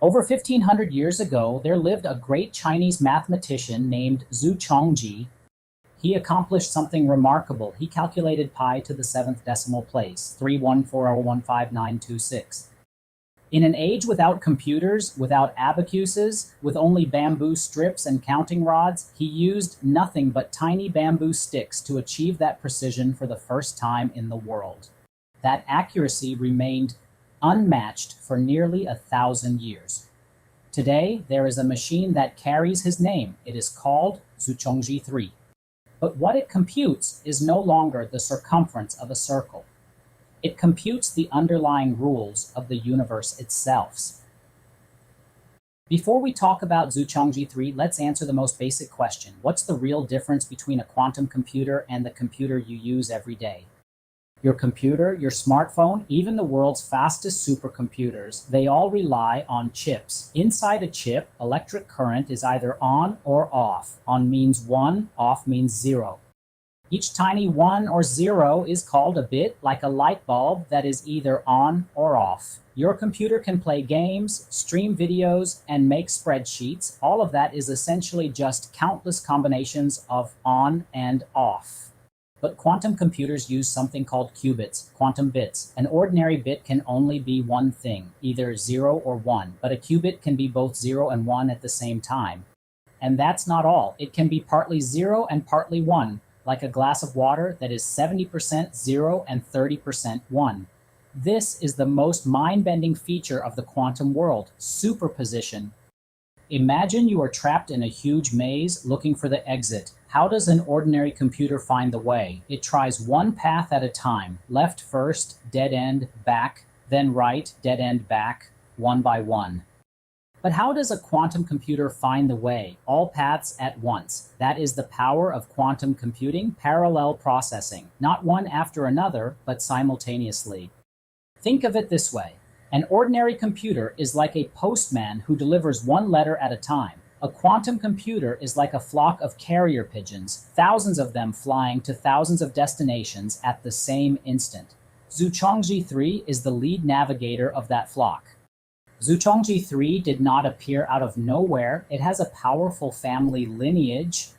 Over 1500 years ago, there lived a great Chinese mathematician named Zuchongzhi. He accomplished something remarkable. He calculated pi to the 7th decimal place, 314015926. In an age without computers, without abacuses, with only bamboo strips and counting rods, he used nothing but tiny bamboo sticks to achieve that precision for the first time in the world. That accuracy remained unmatched for nearly 1,000 years. Today, there is a machine that carries his name. It is called Zuchongzhi 3. But what it computes is no longer the circumference of a circle. It computes the underlying rules of the universe itself. Before we talk about Zuchongzhi 3, let's answer the most basic question. What's the real difference between a quantum computer and the computer you use every day? Your computer, your smartphone, even the world's fastest supercomputers, they all rely on chips. Inside a chip, electric current is either on or off. On means 1, off means 0. Each tiny 1 or 0 is called a bit, like a light bulb that is either on or off. Your computer can play games, stream videos, and make spreadsheets. All of that is essentially just countless combinations of on and off. But quantum computers use something called qubits, quantum bits. An ordinary bit can only be one thing, either 0 or 1, but a qubit can be both 0 and 1 at the same time. And that's not all. It can be partly 0 and partly 1, like a glass of water that is 70% 0 and 30% 1. This is the most mind-bending feature of the quantum world, superposition. Imagine you are trapped in a huge maze looking for the exit. How does an ordinary computer find the way? It tries one path at a time, left first, dead end, back, then right, dead end, back, one by one. But how does a quantum computer find the way? All paths at once. That is the power of quantum computing, parallel processing. Not one after another, but simultaneously. Think of it this way. An ordinary computer is like a postman who delivers one letter at a time. A quantum computer is like a flock of carrier pigeons, thousands of them flying to thousands of destinations at the same instant. Zuchongzhi 3 is the lead navigator of that flock. Zuchongzhi 3 did not appear out of nowhere. It has a powerful family lineage.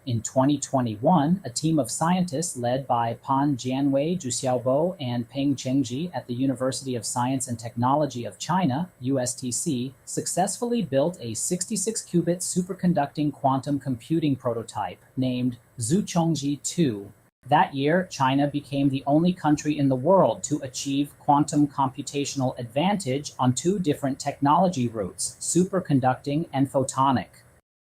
In 2021, a team of scientists led by Pan Jianwei, Zhu Xiaobo, and Peng Chengji at the University of Science and Technology of China, USTC, successfully built a 66-qubit superconducting quantum computing prototype named Zuchongzhi 2. That year, China became the only country in the world to achieve quantum computational advantage on two different technology routes, superconducting and photonic.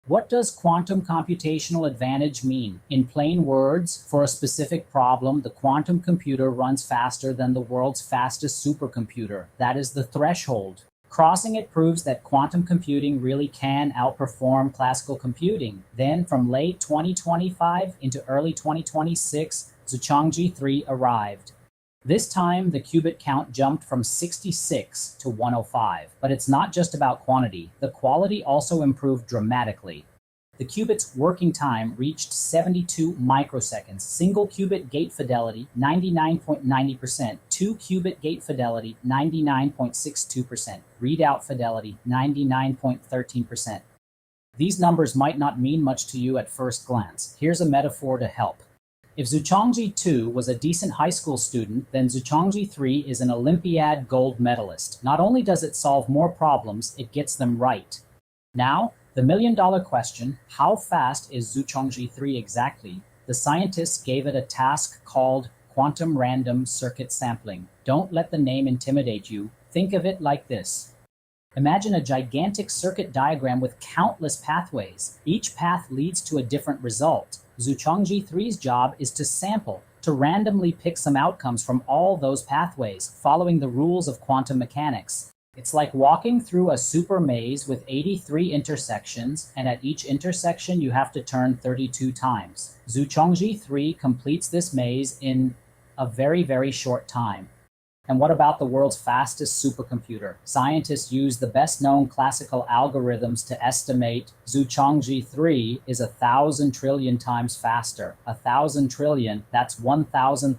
What does quantum computational advantage mean? In plain words, for a specific problem, the quantum computer runs faster than the world's fastest supercomputer. That is the threshold. Crossing it proves that quantum computing really can outperform classical computing. Then, from late 2025 into early 2026, Zuchongzhi 3 arrived. This time, the qubit count jumped from 66 to 105. But it's not just about quantity. The quality also improved dramatically. The qubit's working time reached 72 microseconds. Single qubit gate fidelity, 99.90%. 2-qubit gate fidelity, 99.62%. Readout fidelity, 99.13%. These numbers might not mean much to you at first glance. Here's a metaphor to help. If Zuchongzhi 2 was a decent high school student, then Zuchongzhi 3 is an Olympiad gold medalist. Not only does it solve more problems, it gets them right. Now, the million-dollar question, how fast is Zuchongzhi 3 exactly? The scientists gave it a task called quantum random circuit sampling. Don't let the name intimidate you. Think of it like this. Imagine a gigantic circuit diagram with countless pathways. Each path leads to a different result. Zuchongzhi 3's job is to sample, to randomly pick some outcomes from all those pathways, following the rules of quantum mechanics. It's like walking through a super maze with 83 intersections, and at each intersection you have to turn 32 times. Zuchongzhi 3 completes this maze in a very, very short time. And what about the world's fastest supercomputer? Scientists use the best-known classical algorithms to estimate Zuchongzhi 3 is 1,000 trillion times faster. 1,000 trillion, that's 1,000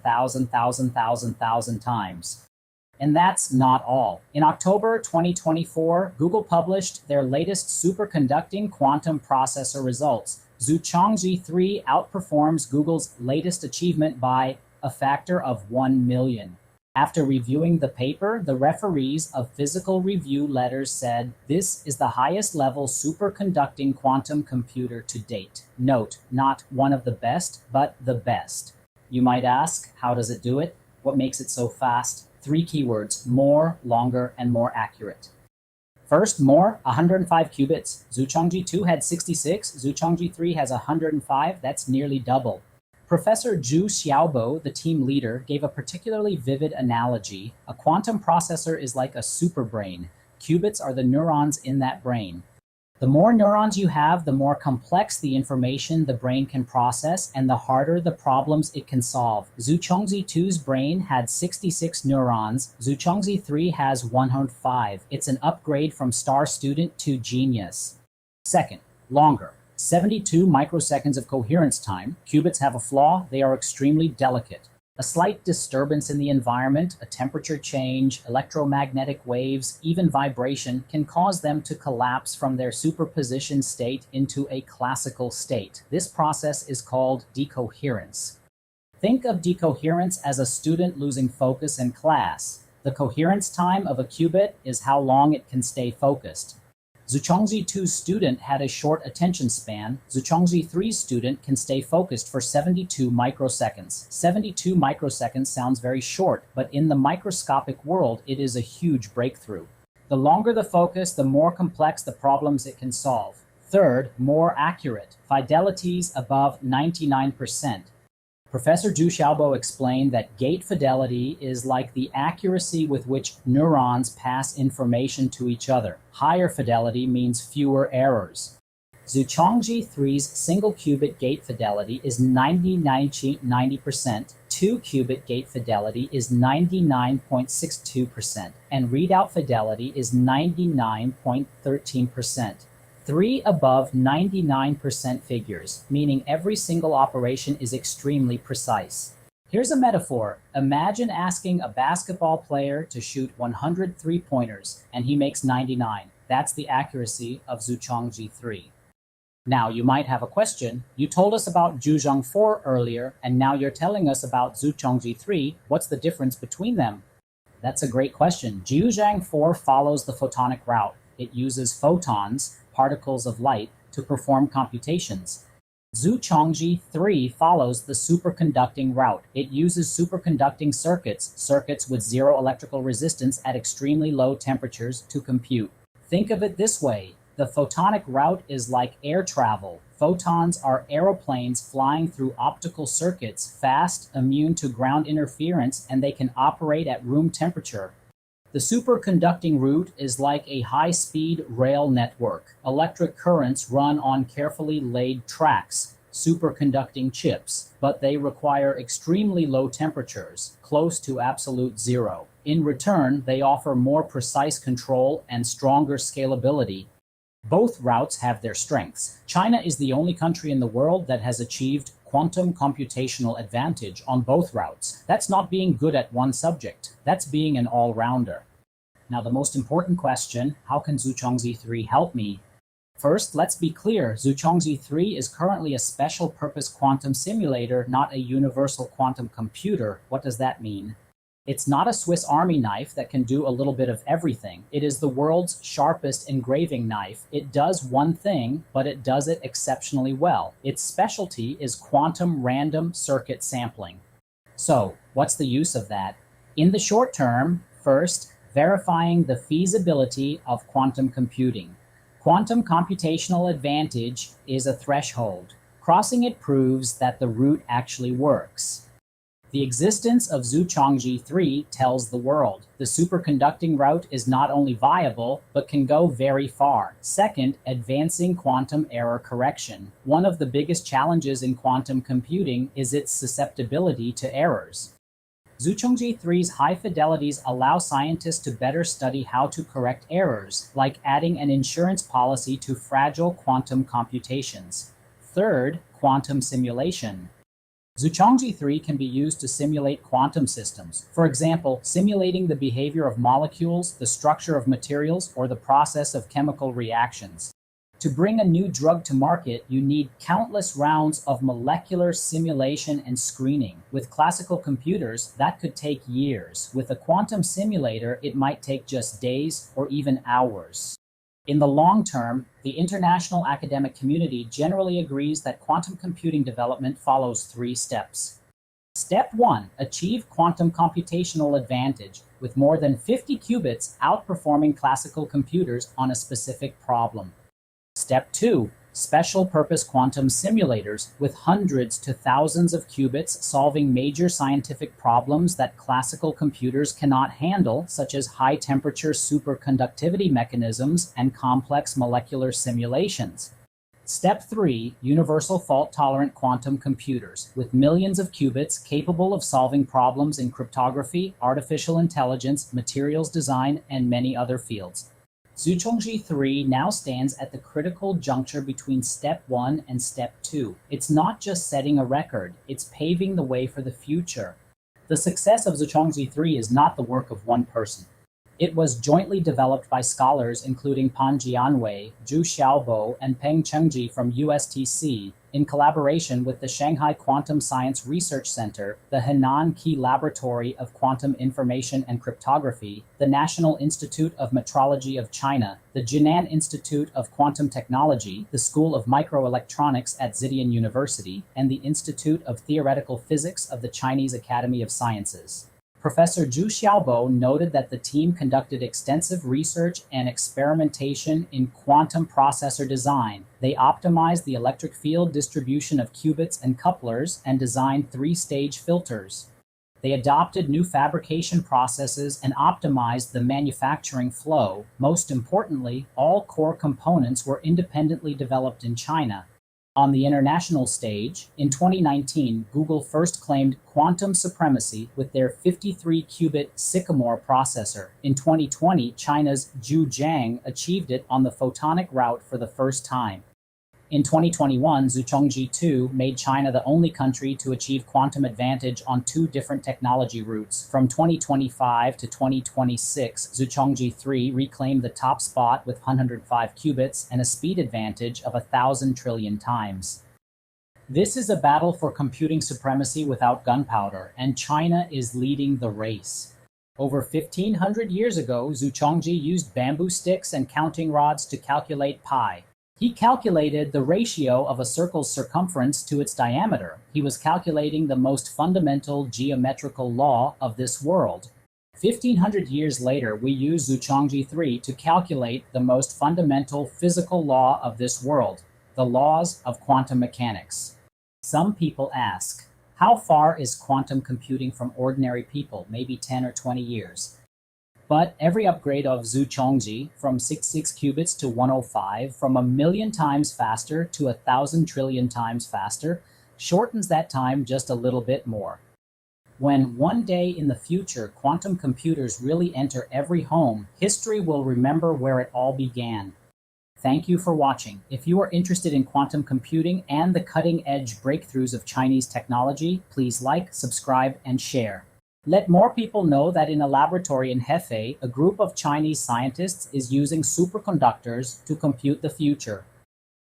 times. And that's not all. In October 2024, Google published their latest superconducting quantum processor results. Zuchongzhi 3 outperforms Google's latest achievement by a factor of 1 million. After reviewing the paper, the referees of physical review letters said, "This is the highest level superconducting quantum computer to date." Note, not one of the best, but the best. You might ask, how does it do it? What makes it so fast? 3 keywords: more, longer, and more accurate. First, more, 105 qubits. Zuchongzhi 2 had 66, Zuchongzhi 3 has 105, that's nearly double. Professor Zhu Xiaobo, the team leader, gave a particularly vivid analogy. A quantum processor is like a superbrain. Qubits are the neurons in that brain. The more neurons you have, the more complex the information the brain can process and the harder the problems it can solve. Zuchongzhi 2's brain had 66 neurons. Zuchongzhi 3 has 105. It's an upgrade from star student to genius. Second, longer. 72 microseconds of coherence time. Qubits have a flaw. They are extremely delicate. A slight disturbance in the environment, a temperature change, electromagnetic waves, even vibration can cause them to collapse from their superposition state into a classical state. This process is called decoherence. Think of decoherence as a student losing focus in class. The coherence time of a qubit is how long it can stay focused. Zuchongzhi 2's student had a short attention span. Zuchongzhi 3's student can stay focused for 72 microseconds. 72 microseconds sounds very short, but in the microscopic world, it is a huge breakthrough. The longer the focus, the more complex the problems it can solve. Third, more accurate. Fidelities above 99%. Professor Zhu Xiaobo explained that gate fidelity is like the accuracy with which neurons pass information to each other. Higher fidelity means fewer errors. Zuchongzhi 3's single qubit gate fidelity is 99.9%, 2-qubit gate fidelity is 99.62%, and readout fidelity is 99.13%. 3 above 99% figures, meaning every single operation is extremely precise. Here's a metaphor. Imagine asking a basketball player to shoot 100 three-pointers, and he makes 99. That's the accuracy of Zuchongzhi 3. Now, you might have a question. You told us about Zhujiang 4 earlier, and now you're telling us about Zuchongzhi 3. What's the difference between them? That's a great question. Zhujiang 4 follows the photonic route. It uses photons, particles of light, to perform computations. Zuchongzhi 3 follows the superconducting route. It uses superconducting circuits with zero electrical resistance at extremely low temperatures to compute. Think of it this way. The photonic route is like air travel. Photons are aeroplanes flying through optical circuits, fast, immune to ground interference, and they can operate at room temperature. The superconducting route is like a high-speed rail network. Electric currents run on carefully laid tracks, superconducting chips, but they require extremely low temperatures, close to absolute zero. In return, they offer more precise control and stronger scalability. Both routes have their strengths. China is the only country in the world that has achieved quantum computational advantage on both routes. That's not being good at one subject. That's being an all-rounder. Now, the most important question, how can Zuchongzhi 3 help me? First, let's be clear. Zuchongzhi 3 is currently a special-purpose quantum simulator, not a universal quantum computer. What does that mean? It's not a Swiss Army knife that can do a little bit of everything. It is the world's sharpest engraving knife. It does one thing, but it does it exceptionally well. Its specialty is quantum random circuit sampling. So, what's the use of that? In the short term, first, verifying the feasibility of quantum computing. Quantum computational advantage is a threshold. Crossing it proves that the route actually works. The existence of Zuchongzhi 3 tells the world the superconducting route is not only viable, but can go very far. Second, advancing quantum error correction. One of the biggest challenges in quantum computing is its susceptibility to errors. Zuchongzhi 3's high fidelities allow scientists to better study how to correct errors, like adding an insurance policy to fragile quantum computations. Third, quantum simulation. Zuchongzhi 3 can be used to simulate quantum systems, for example, simulating the behavior of molecules, the structure of materials, or the process of chemical reactions. To bring a new drug to market, you need countless rounds of molecular simulation and screening. With classical computers, that could take years. With a quantum simulator, it might take just days or even hours. In the long term, the international academic community generally agrees that quantum computing development follows 3 steps. Step 1. Achieve quantum computational advantage, with more than 50 qubits outperforming classical computers on a specific problem. Step 2. Special purpose quantum simulators with hundreds to thousands of qubits solving major scientific problems that classical computers cannot handle, such as high-temperature superconductivity mechanisms and complex molecular simulations. Step 3. Universal fault-tolerant quantum computers with millions of qubits capable of solving problems in cryptography, artificial intelligence, materials design, and many other fields. Zuchongzhi 3 now stands at the critical juncture between Step 1 and Step 2. It's not just setting a record, it's paving the way for the future. The success of Zuchongzhi 3 is not the work of one person. It was jointly developed by scholars including Pan Jianwei, Zhu Xiaobo, and Peng Chongji from USTC, in collaboration with the Shanghai Quantum Science Research Center, the Henan Key Laboratory of Quantum Information and Cryptography, the National Institute of Metrology of China, the Jinan Institute of Quantum Technology, the School of Microelectronics at Zhejiang University, and the Institute of Theoretical Physics of the Chinese Academy of Sciences. Professor Zhu Xiaobo noted that the team conducted extensive research and experimentation in quantum processor design. They optimized the electric field distribution of qubits and couplers and designed 3-stage filters. They adopted new fabrication processes and optimized the manufacturing flow. Most importantly, all core components were independently developed in China. On the international stage, in 2019, Google first claimed quantum supremacy with their 53-qubit Sycamore processor. In 2020, China's Zhu achieved it on the photonic route for the first time. In 2021, Zuchongzhi 2 made China the only country to achieve quantum advantage on 2 different technology routes. From 2025 to 2026, Zuchongzhi 3 reclaimed the top spot with 105 qubits and a speed advantage of 1,000 trillion times. This is a battle for computing supremacy without gunpowder, and China is leading the race. Over 1,500 years ago, Zuchongzhi used bamboo sticks and counting rods to calculate pi. He calculated the ratio of a circle's circumference to its diameter. He was calculating the most fundamental geometrical law of this world. 1,500 years later, we use Zuchongzhi 3 to calculate the most fundamental physical law of this world, the laws of quantum mechanics. Some people ask, how far is quantum computing from ordinary people, maybe 10 or 20 years? But every upgrade of Zuchongzhi, from 66 qubits to 105, from 1,000,000 times faster to 1,000 trillion times faster, shortens that time just a little bit more. When one day in the future quantum computers really enter every home, history will remember where it all began. Thank you for watching. If you are interested in quantum computing and the cutting-edge breakthroughs of Chinese technology, please like, subscribe, and share. Let more people know that in a laboratory in Hefei, a group of Chinese scientists is using superconductors to compute the future.